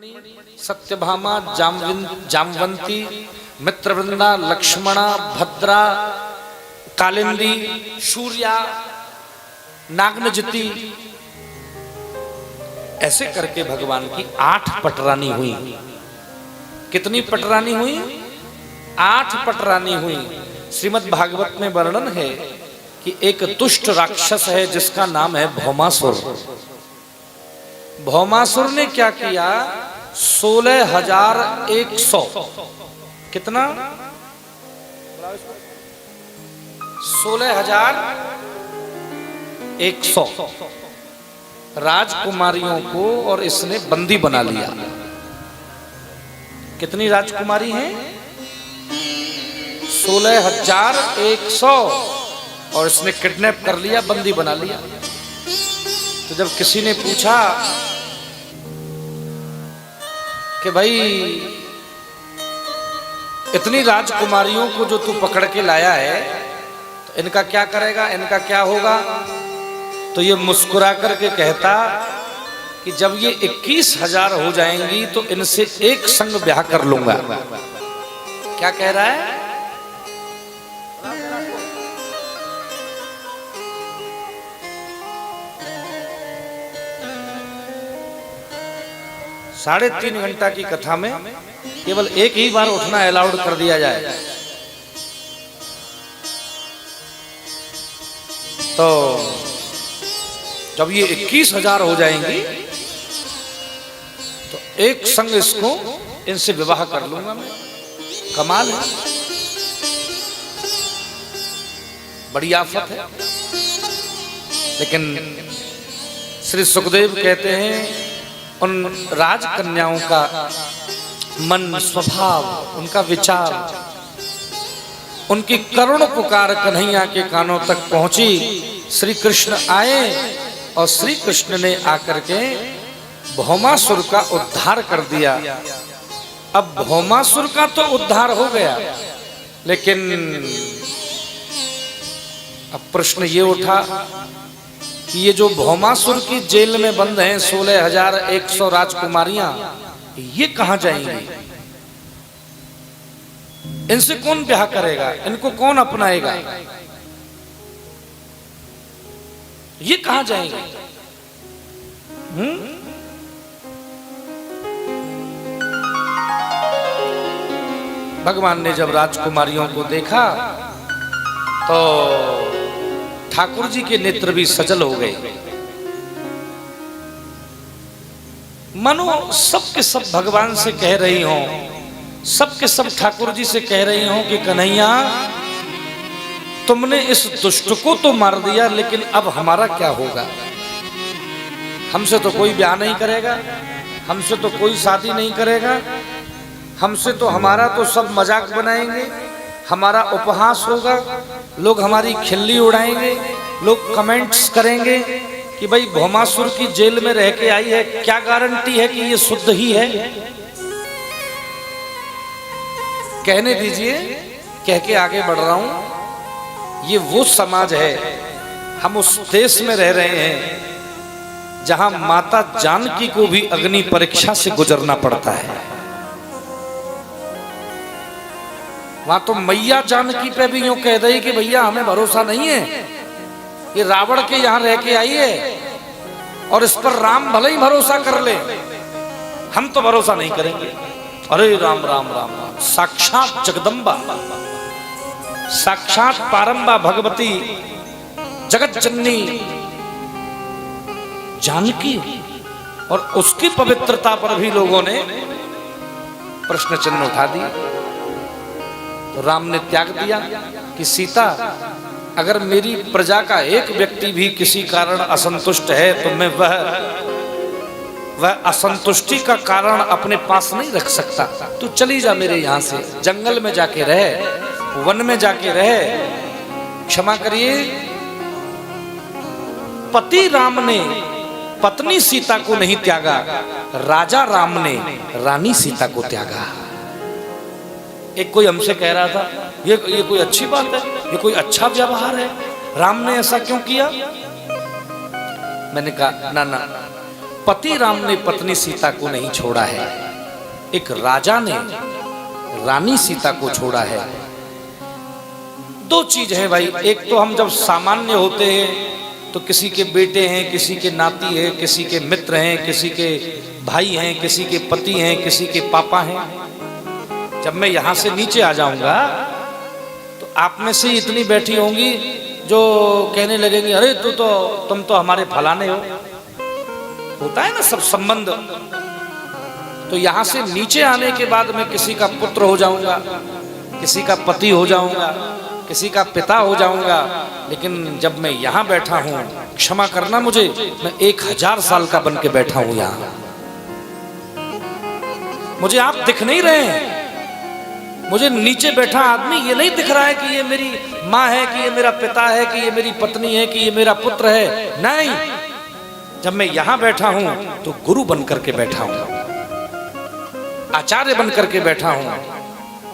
सत्यभामा, जामवंती, मित्रवृंदा, लक्ष्मणा, भद्रा, कालिंदी, सूर्या, नागनजती, ऐसे करके भगवान की 8 पटरानी हुई। कितनी पटरानी हुई? 8 पटरानी हुई। श्रीमद् भागवत में वर्णन है कि एक दुष्ट राक्षस है जिसका नाम है भौमासुर। भौमासुर ने क्या किया? 16,100 कितना? 16,100 राजकुमारियों को और इसने बंदी बना लिया। कितनी राजकुमारी हैं? 16,100 और इसने किडनैप कर लिया, बंदी बना लिया। तो जब किसी ने पूछा कि भाई इतनी राजकुमारियों को जो तू पकड़ के लाया है तो इनका क्या करेगा, इनका क्या होगा? तो ये मुस्कुरा करके कहता कि जब ये 21,000 हो जाएंगी तो इनसे एक संग ब्याह कर लूंगा। क्या कह रहा है? साढ़े 3 घंटा की कथा में केवल एक ही बार उठना अलाउड कर दिया जाए तो जब ये 21,000 हो जाएंगी तो एक संग इसको इनसे विवाह कर लूंगा मैं। कमाल है, बड़ी आफत है। लेकिन श्री सुखदेव कहते हैं उन राजकन्याओं का मन, स्वभाव, उनका विचार, उनकी करुण पुकार कन्हैया के कानों तक पहुंची। श्री कृष्ण आए और श्री कृष्ण ने आकर के भौमासुर का उद्धार कर दिया। अब भौमासुर का तो उद्धार हो गया, लेकिन अब प्रश्न ये उठा कि ये जो भौमासुर की जेल में बंद हैं 16,100 राजकुमारियां, ये कहां जाएंगी? इनसे कौन ब्याह करेगा? इनको कौन अपनाएगा? ये कहां जाएंगे? भगवान ने जब राजकुमारियों को देखा तो ठाकुर जी के नेत्र भी सजल हो गए। मनो सब के सब भगवान से कह रही हों, सब के सब ठाकुर जी से कह रही हों कि कन्हैया तुमने इस दुष्ट को तो मार दिया, लेकिन अब हमारा क्या होगा? हमसे तो कोई ब्याह नहीं करेगा, हमसे तो कोई शादी नहीं करेगा, हमसे तो हमारा तो सब मजाक बनाएंगे, हमारा उपहास होगा, लोग हमारी खिल्ली उड़ाएंगे, लोग कमेंट्स करेंगे कि भाई भौमासुर की जेल में रह के आई है, क्या गारंटी है कि ये शुद्ध ही है? कहने दीजिए, कह के आगे बढ़ रहा हूं। ये वो समाज है, हम उस देश में रह रहे हैं जहां माता जानकी को भी अग्नि परीक्षा से गुजरना पड़ता है। वहां तो मैया जानकी पे भी यूं कह दई कि भैया हमें भरोसा नहीं है, ये रावण के यहां रह के आई है और इस पर राम भले ही भरोसा कर ले, हम तो भरोसा नहीं करेंगे। अरे राम राम राम राम, साक्षात जगदम्बा, साक्षात पारंबा भगवती जगत जननी जानकी, और उसकी पवित्रता पर भी लोगों ने प्रश्न चिन्ह उठा दिया। तो राम ने त्याग दिया कि सीता, अगर मेरी प्रजा का एक व्यक्ति भी किसी कारण असंतुष्ट है तो मैं वह असंतुष्टि का कारण अपने पास नहीं रख सकता। तू चली जा मेरे यहां से, जंगल में जाके रहे, वन में जाके रहे। क्षमा करिए, पति राम ने पत्नी सीता को नहीं त्यागा, राजा राम ने रानी सीता को त्यागा। एक कोई हमसे कह रहा था ये कोई अच्छी बात है, ये कोई अच्छा व्यवहार है, राम ने ऐसा क्यों किया? मैंने कहा ना ना, पति राम ने पत्नी सीता को नहीं छोड़ा है, एक राजा ने रानी सीता को छोड़ा है। दो चीज है भाई, एक तो हम जब सामान्य होते हैं तो किसी के बेटे हैं, किसी के नाती हैं, किसी के मित्र हैं, किसी के भाई हैं, किसी के पति हैं, किसी के पापा हैं। जब मैं यहां से नीचे आ जाऊंगा तो आप में से इतनी बैठी होंगी जो कहने लगेंगे अरे तुम तो हमारे फलाने हो। होता है ना सब संबंध। तो यहां से नीचे आने के बाद मैं किसी का पुत्र हो जाऊंगा, किसी का पति हो जाऊंगा, किसी का पिता हो जाऊंगा। लेकिन जब मैं यहां बैठा हूं, क्षमा करना मुझे, मैं 1000 साल का बन के बैठा हूं यहां। मुझे आप दिख नहीं रहे हैं। मुझे नीचे बैठा आदमी ये नहीं दिख रहा है कि ये मेरी माँ है, कि ये मेरा पिता है, कि ये मेरी पत्नी है, कि ये मेरा पुत्र है। नहीं, जब मैं यहां बैठा हूं तो गुरु बन करके बैठा हूं, आचार्य बन करके बैठा हूं।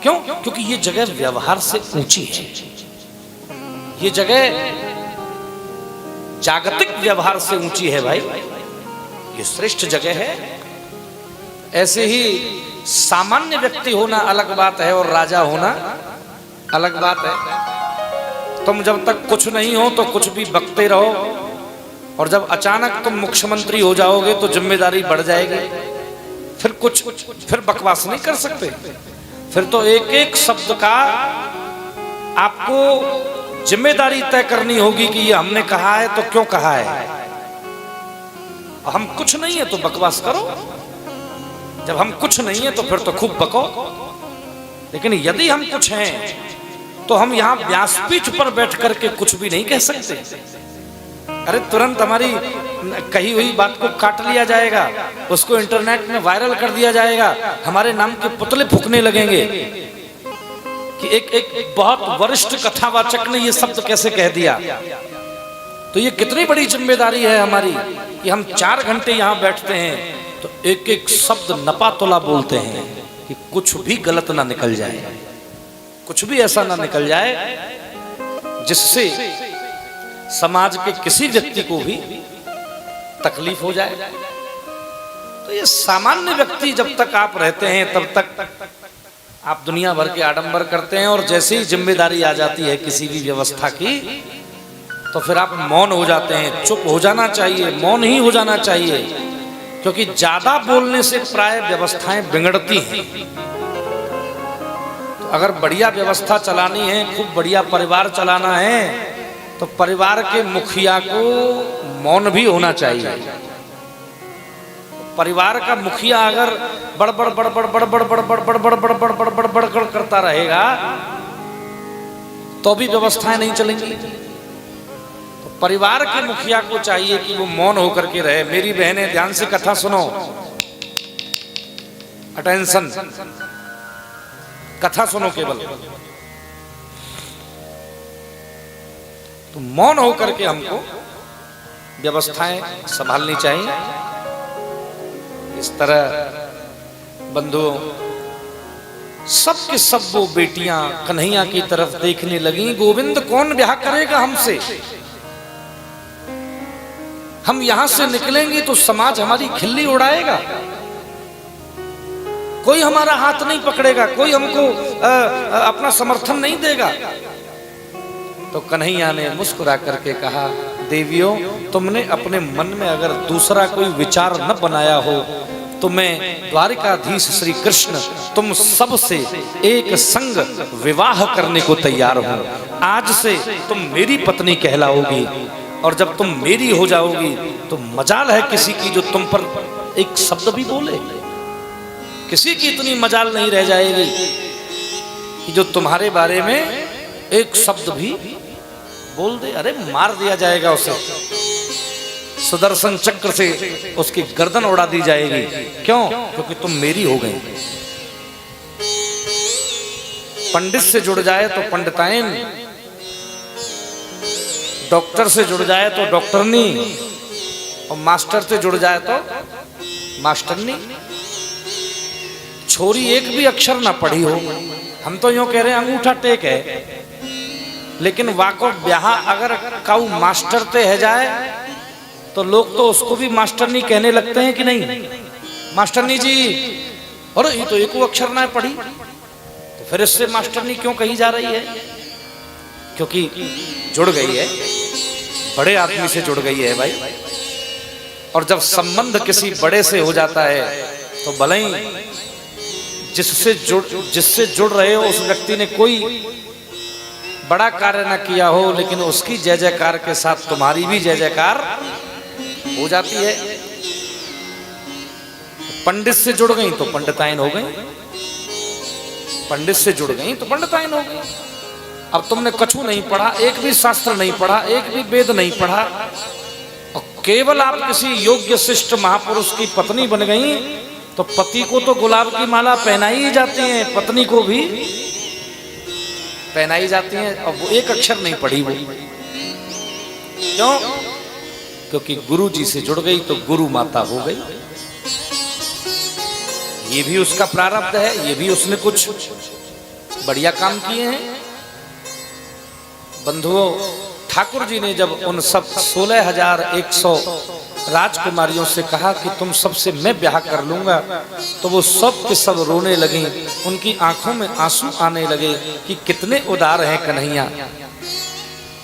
क्यों? क्योंकि ये जगह व्यवहार से ऊंची है। ये जगह जागतिक व्यवहार से ऊंची है भाई। ये श्रेष्ठ जगह है। ऐसे ही सामान्य व्यक्ति होना अलग बात है और राजा होना अलग बात है। तुम जब तक कुछ नहीं हो तो कुछ भी बकते रहो, और जब अचानक तुम मुख्यमंत्री हो जाओगे तो जिम्मेदारी बढ़ जाएगी। फिर बकवास नहीं कर सकते। फिर तो एक एक शब्द का आपको जिम्मेदारी तय करनी होगी कि ये हमने कहा है तो क्यों कहा है। हम कुछ नहीं है तो बकवास करो, जब हम कुछ नहीं है तो फिर तो खूब बको। लेकिन यदि हम कुछ हैं तो हम यहाँ व्यासपीठ पर बैठ करके कुछ भी नहीं कह सकते। अरे तुरंत हमारी कही हुई बात को काट लिया जाएगा, उसको इंटरनेट में वायरल कर दिया जाएगा, हमारे नाम के पुतले फूकने लगेंगे कि एक बहुत वरिष्ठ कथावाचक ने ये शब्द कैसे कह दिया। तो ये कितनी बड़ी जिम्मेदारी है हमारी कि हम 4 घंटे यहाँ बैठते हैं तो एक एक शब्द नपातुला बोलते हैं कि कुछ भी गलत ना निकल जाए, कुछ भी ऐसा ना निकल जाए जिससे समाज के किसी व्यक्ति को भी तकलीफ हो जाए। तो ये सामान्य व्यक्ति जब तक आप रहते हैं तब तक आप दुनिया भर के आडंबर करते हैं, और जैसे ही जिम्मेदारी आ जाती है किसी भी व्यवस्था की तो फिर आप मौन हो जाते हैं। चुप हो जाना चाहिए, मौन ही हो जाना चाहिए, क्योंकि ज्यादा बोलने से प्राय व्यवस्थाएं बिगड़ती हैं। तो अगर बढ़िया व्यवस्था चलानी है, खूब बढ़िया परिवार चलाना है, तो परिवार के मुखिया को मौन भी होना चाहिए। परिवार का मुखिया अगर बड़बड़ बड़बड़ बड़बड़ बड़बड़ बड़बड़ बड़बड़ बड़बड़ बड़बड़ करता रहेगा तो भी व्यवस्थाएं नहीं चलेंगी। तो परिवार के मुखिया को चाहिए कि वो मौन होकर के रहे। मेरी बहनें ध्यान से कथा सुनो, अटेंशन, कथा सुनो केवल। तो मौन होकर के हमको व्यवस्थाएं संभालनी चाहिए। इस तरह बंधुओं, सब के सब वो बेटियां कन्हैया की तरफ देखने लगी। गोविंद कौन ब्याह करेगा हमसे? हम यहां से निकलेंगे तो समाज हमारी खिल्ली उड़ाएगा, कोई हमारा हाथ नहीं पकड़ेगा, कोई हमको अपना समर्थन नहीं देगा। तो कन्हैया ने मुस्कुरा करके कहा, देवियों, तुमने अपने मन में अगर दूसरा कोई विचार न बनाया हो तो मैं द्वारिकाधीश श्री कृष्ण तुम सब से एक संग विवाह करने को तैयार हूं। आज से तुम मेरी पत्नी कहलाओगी, और जब तुम मेरी हो जाओगी तो मजाल है किसी की जो तुम पर एक शब्द भी बोले। किसी की इतनी मजाल नहीं रह जाएगी कि जो तुम्हारे बारे में एक शब्द भी बोल दे। अरे मार दिया जाएगा उसे, सुदर्शन चक्र से उसकी गर्दन उड़ा दी जाएगी। क्यों? क्योंकि तुम मेरी हो गई। पंडित से जुड़ जाए तो पंडिताइन, डॉक्टर से जुड़ जाए तो डॉक्टरनी, और मास्टर से जुड़ जाए तो मास्टरनी। छोरी एक भी अक्षर ना पढ़ी हो, हम तो यूं कह रहे हैं अंगूठा टेक है, लेकिन वाको ब्याह अगर काऊ मास्टर ते है जाए तो लोग तो उसको भी मास्टरनी कहने लगते हैं कि नहीं, मास्टरनी जी, अरे ये तो एक अक्षर ना पढ़ी, तो फिर इससे मास्टरनी क्यों कही जा रही है? क्योंकि जुड़ गई है, बड़े आदमी से जुड़ गई है भाई। और जब संबंध किसी बड़े से हो जाता है तो भले ही जिससे जुड़ रहे हो उस व्यक्ति ने कोई बड़ा कार्य ना किया हो, लेकिन उसकी जय जयकार के साथ तुम्हारी भी जय जयकार हो जाती है। पंडित से जुड़ गई तो पंडिताइन हो गई, पंडित से जुड़ गई तो पंडिताइन हो गई। अब तुमने कछु नहीं पढ़ा, एक भी शास्त्र नहीं पढ़ा, एक भी वेद नहीं पढ़ा, और केवल आप किसी योग्य शिष्ट महापुरुष की पत्नी बन गई, तो पति को तो गुलाब की माला पहनाई जाती है, पत्नी को भी पहनाई जाती है, और वो एक अक्षर नहीं पढ़ी वो। क्यों? क्योंकि गुरु जी से जुड़ गई तो गुरु माता हो गई। ये भी उसका प्रारब्ध है, ये भी उसने कुछ बढ़िया काम किए हैं। बंधुओं, ठाकुर जी ने जब उन सब 16,100 राजकुमारियों से कहा कि तुम सबसे मैं ब्याह कर लूंगा, तो वो सब के सब रोने लगी, उनकी आंखों में आंसू आने लगे कि कितने उदार हैं कन्हैया।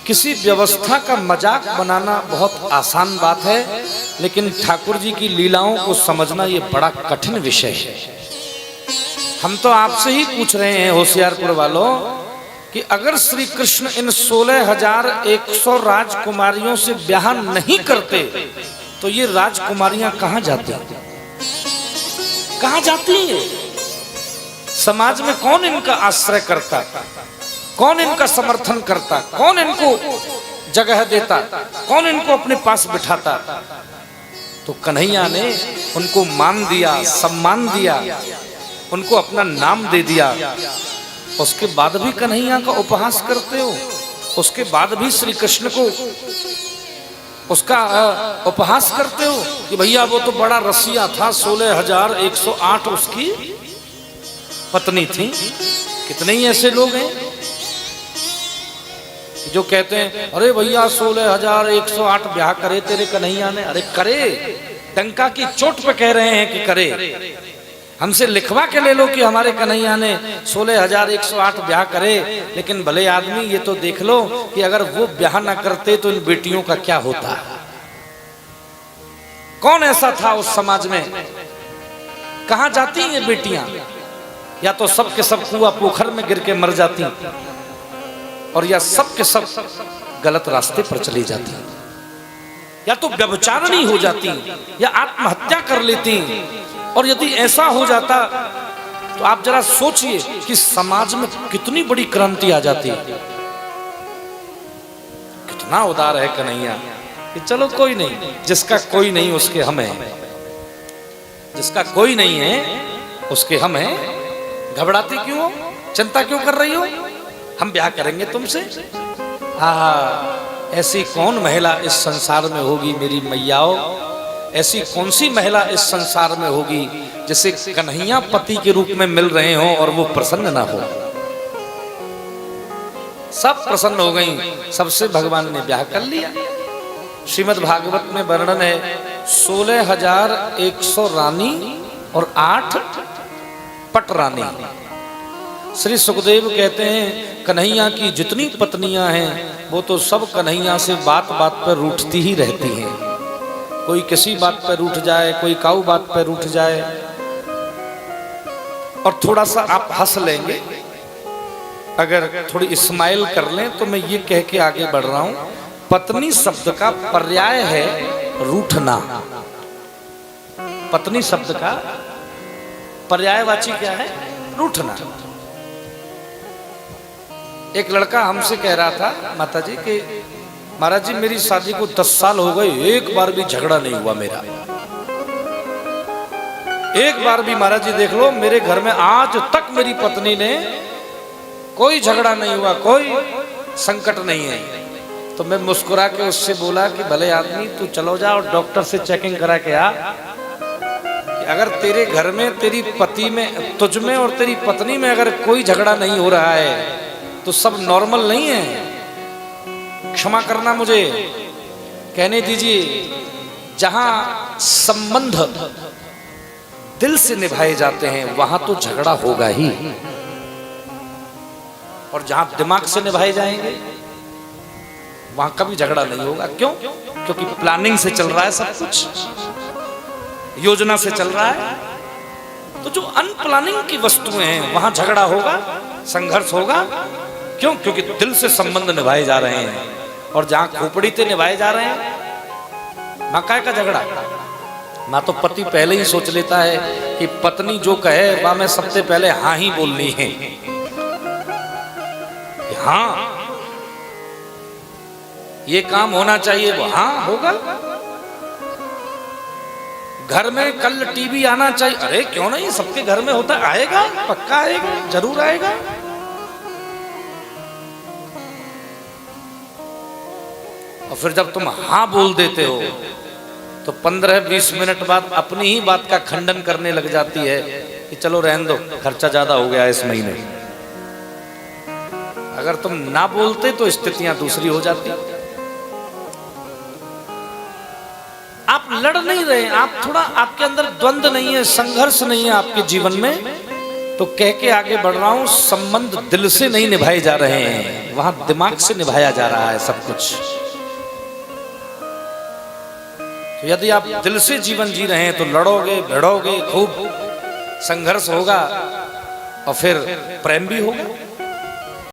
किसी व्यवस्था का मजाक बनाना बहुत आसान बात है, लेकिन ठाकुर जी की लीलाओं को समझना ये बड़ा कठिन विषय है। हम तो आपसे ही पूछ रहे हैं होशियारपुर वालों कि अगर श्री कृष्ण इन 16,100 राजकुमारियों से ब्याह नहीं करते तो ये राजकुमारियां कहां जाती, कहां जाती है? समाज में कौन इनका आश्रय करता, कौन इनका समर्थन करता, कौन इनको जगह देता, कौन इनको अपने पास बिठाता? तो कन्हैया ने उनको मान दिया, सम्मान दिया, उनको अपना नाम दे दिया। उसके बाद भी कन्हैया का उपहास करते हो, उसके बाद भी श्री कृष्ण को उसका उपहास करते हो कि भैया वो तो बड़ा रसिया था, 16,108 उसकी पत्नी थी। कितने ही ऐसे लोग हैं जो कहते हैं अरे भैया 16,108 ब्याह करे तेरे कन्हैया ने। अरे करे, डंका की चोट पे कह रहे हैं कि करे। हमसे लिखवा के ले लो कि हमारे कन्हैया ने 16,108 ब्याह करे, लेकिन भले आदमी ये तो देख लो कि अगर वो ब्याह ना करते तो इन बेटियों का क्या होता। कौन ऐसा था उस समाज में? कहां जाती ये बेटियां? या तो सब के सब कुआं पोखर में गिर के मर जाती, और या सब के सब गलत रास्ते पर चली जाती, या तो व्यभिचारिणी हो जाती, या आत्महत्या कर लेती। और यदि ऐसा हो जाता तो आप जरा सोचिए कि समाज में कितनी बड़ी क्रांति आ जाती। कितना उदार है कन्हैया कि चलो कोई नहीं, जिसका कोई नहीं उसके हम हैं, जिसका कोई नहीं है उसके हम हैं। घबराती क्यों हो, चिंता क्यों कर रही हो? हम ब्याह करेंगे तुमसे। ऐसी कौन महिला इस संसार में होगी मेरी मैयाओ, ऐसी कौन सी महिला इस संसार में होगी जिसे कन्हैया पति के रूप में मिल रहे हो और वो प्रसन्न ना हो? सब प्रसन्न हो गई, सबसे भगवान ने ब्याह कर लिया। श्रीमद् भागवत में वर्णन है 16,100 रानी और 8 पट रानी। श्री सुखदेव कहते हैं कन्हैया की जितनी पत्नियां हैं वो तो सब कन्हैया से बात बात पर रूठती ही रहती हैं। कोई किसी बात पर रूठ जाए, कोई काऊ बात पर रूठ जाए, और थोड़ा सा आप हंस लेंगे, अगर थोड़ी स्माइल कर लें तो मैं ये कह के आगे बढ़ रहा हूं, पत्नी शब्द का पर्याय है रूठना। पत्नी शब्द का पर्यायवाची क्या है? रूठना। एक लड़का हमसे कह रहा था माता जी कि महाराज जी मेरी शादी को 10 साल हो गए, एक बार भी झगड़ा नहीं हुआ मेरा, एक बार भी। महाराज जी देख लो मेरे घर में आज तक मेरी पत्नी ने कोई झगड़ा नहीं हुआ, कोई संकट नहीं है। तो मैं मुस्कुरा के उससे बोला कि भले आदमी तू चलो जा और डॉक्टर से चेकिंग करा के आ कि अगर तेरे घर में तेरी पति में, तुझ में और तेरी पत्नी में अगर कोई झगड़ा नहीं हो रहा है तो सब नॉर्मल नहीं है। क्षमा करना, मुझे कहने दीजिए, जहां संबंध दिल से निभाए जाते हैं वहां तो झगड़ा होगा ही, और जहां दिमाग से निभाए जाएंगे वहां कभी झगड़ा नहीं होगा। क्यों? क्योंकि प्लानिंग से चल रहा है सब कुछ, योजना से चल रहा है। तो जो अनप्लानिंग की वस्तुएं हैं वहां झगड़ा होगा, संघर्ष होगा। क्यों? क्योंकि दिल से संबंध निभाए जा रहे हैं, और जहां खोपड़ी से निभाए जा रहे हैं वहां काय का झगड़ा। ना तो पति पहले ही सोच लेता है कि पत्नी जो कहे वह मैं सबसे पहले हाँ ही बोलनी है, हाँ ये काम होना चाहिए, वो हाँ होगा। घर में कल टीवी आना चाहिए, अरे क्यों नहीं, सबके घर में होता, आएगा, पक्का आएगा, जरूर आएगा। और फिर जब तुम हाँ बोल देते हो तो 15-20 मिनट बाद अपनी ही बात का खंडन करने लग जाती है कि चलो रहने दो, खर्चा ज्यादा हो गया इस महीने। अगर तुम ना बोलते तो स्थितियां दूसरी हो जाती। आप लड़ नहीं रहे, आप थोड़ा, आपके अंदर द्वंद्व नहीं है, संघर्ष नहीं है आपके जीवन में, तो कह के आगे बढ़ रहा हूं, संबंध दिल से नहीं निभाए जा रहे हैं, वहां दिमाग से निभाया जा रहा है सब कुछ। तो यदि आप दिल से जीवन जी रहे हैं तो लड़ोगे, भिड़ोगे, खूब संघर्ष होगा, और फिर प्रेम भी होगा।